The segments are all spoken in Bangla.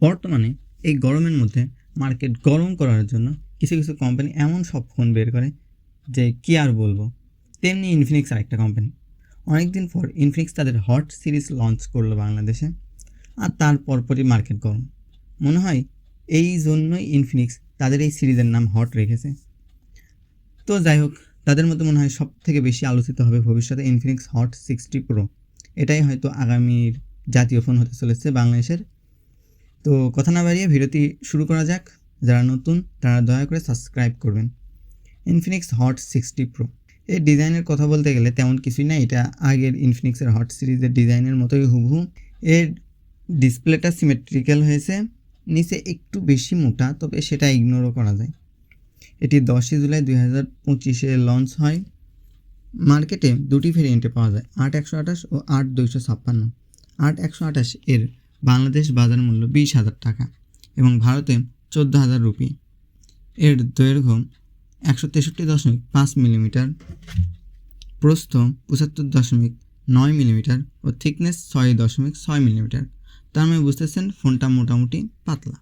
বর্তমানে এই গরমের মধ্যে মার্কেট গরম করার জন্য কিছু কিছু কোম্পানি এমন সব ফোন বের করে যে কী আর বলবো। তেমনি ইনফিনিক্স আরেকটা কোম্পানি। অনেকদিন পর ইনফিনিক্স তাদের হট সিরিজ লঞ্চ করলো বাংলাদেশে, আর তার পরপরই মার্কেট গরম। মনে হয় এই জন্যই ইনফিনিক্স তাদের এই সিরিজের নাম হট রেখেছে। তো যাই হোক, তাদের মধ্যে মনে হয় সব থেকে বেশি আলোচিত হবে ভবিষ্যতে ইনফিনিক্স হট 60 প্রো। এটাই হয়তো আগামীর জাতীয় ফোন হতে চলেছে বাংলাদেশের। তো কথা না বাড়িয়ে ভিডিওটি শুরু করা যাক। যারা নতুন তারা দয়া করে সাবস্ক্রাইব করবেন। ইনফিনিক্স হট 60 প্রো এর ডিজাইনের কথা বলতে গেলে তেমন কিছুই না, এটা আগের ইনফিনিক্সের হট সিরিজের ডিজাইনের মতোই হুবহু। এর ডিসপ্লেটা সিমেট্রিক্যাল হয়েছে, নিচে একটু বেশি মোটা, তবে সেটা ইগনোরও করা যায়। এটি 10 জুলাই 2025 লঞ্চ হয়। মার্কেটে দুটি ভেরিয়েন্টে পাওয়া যায়, 8128 ও 8256। 8128 এর বাংলাদেশ বাজার মূল্য 20,000 টাকা এবং ভারতে 14,000 রুপি। এর দৈর্ঘ্য 163.5 মিলিমিটার, প্রস্থ 75.9 মিলিমিটার ও থিকনেস 6.6 মিলিমিটার। তার মানে বুঝতেছেন ফোনটা মোটামুটি পাতলা।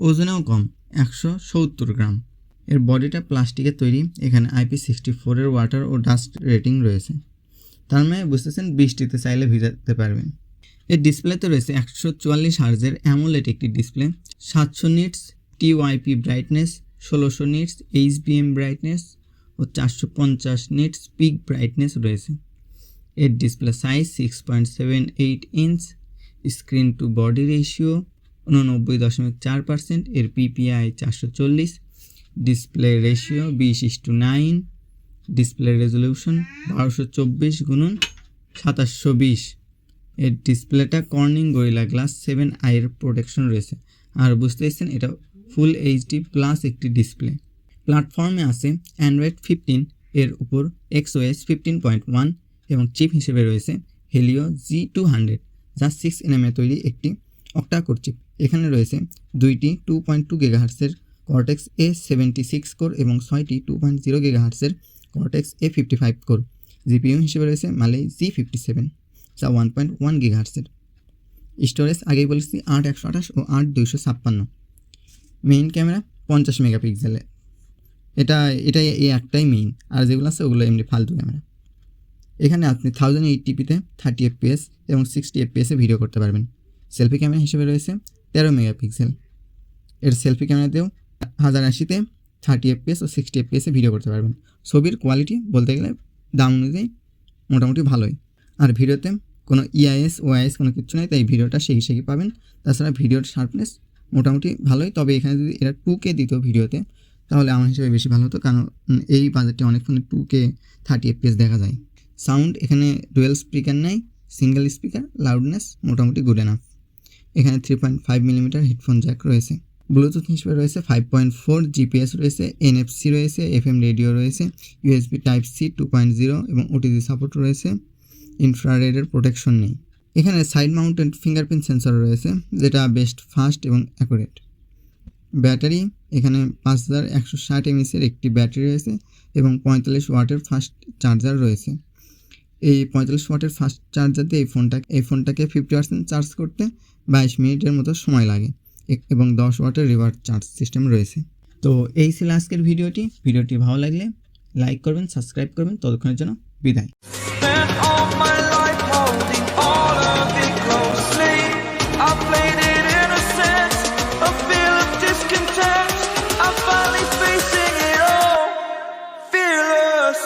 ওজনেও কম, 170 গ্রাম। এর বডিটা প্লাস্টিকের তৈরি। এখানে IP64 এর ওয়াটার ও ডাস্ট রেটিং রয়েছে। তার মানে বুঝতেছেন বৃষ্টিতে চাইলে ভিজাতে পারবেন। এর ডিসপ্লেতে রয়েছে 144 হার্জের অ্যামোলেড একটি display, 700 nits TYP brightness, 1600 nits HBM brightness ও 450 নিটস পিক ব্রাইটনেস রয়েছে। এর display size 6.78 inch. Screen to body ratio 89.4%। এর PPI 440। Display ratio 20:9। Display resolution 1224x2720। এর ডিসপ্লেটা কর্নিং গরিলা গ্লাস 7i এর প্রোটেকশন রয়েছে। আর বুঝতেছেন এটা ফুল HD প্লাস একটি ডিসপ্লে। প্ল্যাটফর্মে আছে অ্যান্ড্রয়েড 15 এর উপর XOS 15.1 এবং চিপ হিসেবে রয়েছে হেলিও G200, যা 6nm তৈরি একটি অক্টা-কোর চিপ। এখানে রয়েছে দুইটি 2.2 GHz Cortex A76 কোর এবং 6টি 2.0 GHz Cortex A55 core. GPU হিসেবে রয়েছে মালে G57, যা 1.1 GHz। স্টোরেজ আগেই বলেছি 8128 ও 8256। মেইন ক্যামেরা 50 মেগাপিক্সেলের। এটাই এই একটাই মেইন, আর যেগুলো আছে ওগুলো এমনি ফালতু ক্যামেরা। এখানে আপনি 1080pতে 30 fps এবং 60 fps ভিডিও করতে পারবেন। সেলফি ক্যামেরা হিসেবে রয়েছে 13 মেগাপিক্সেল। এর সেলফি ক্যামেরাতেও 1080তে 30 fps ও 60 fps ভিডিও করতে পারবেন। ছবির কোয়ালিটি বলতে গেলে দাম অনুযায়ী মোটামুটি ভালোই। আর ভিডিওতে কোনো OIS কোনো কিছু নেই, তাই ভিডিওটা সেই পাবেন। তাছাড়া ভিডিওর শার্পনেস মোটামুটি ভালোই, তবে এখানে যদি এরা 2K দিত ভিডিওতে তাহলে আমার হিসেবে বেশি ভালো হতো, কারণ এই বাজেটে অনেক ফোনে 2K 30 fps দেখা যায়। সাউন্ড এখানে ডুয়েল স্পিকার নেই, সিঙ্গেল স্পিকার। লাউডনেস মোটামুটি গুড এনাফ। এখানে 3.5 মিলিমিটার হেডফোন জ্যাক রয়েছে। ব্লুটুথ হিসেবে রয়েছে 5.4, GPS রয়েছে, NFC রয়েছে, FM রেডিও রয়েছে, USB Type-C 2.0 এবং OTG সাপোর্ট রয়েছে। ইনফ্রারেডের প্রোটেকশন নেই। এখানে সাইড মাউন্টেড ফিঙ্গারপ্রিন্ট সেন্সর রয়েছে, যেটা বেস্ট ফাস্ট এবং অ্যাকুরেট। ব্যাটারি এখানে 5160 mAh একটি ব্যাটারি রয়েছে এবং 45 ওয়াটের ফাস্ট চার্জার রয়েছে। এই 45 ওয়াটের ফাস্ট চার্জার দিয়ে এই ফোনটাকে 50% চার্জ করতে 22 মিনিটের মতো সময় লাগে এবং 10 ওয়াটের রিভার্স চার্জ সিস্টেম রয়েছে। তো এই ছিল আজকের ভিডিওটি ভালো লাগলে লাইক করবেন, সাবস্ক্রাইব করবেন। ততক্ষণের জন্য বিদায়। Fearless.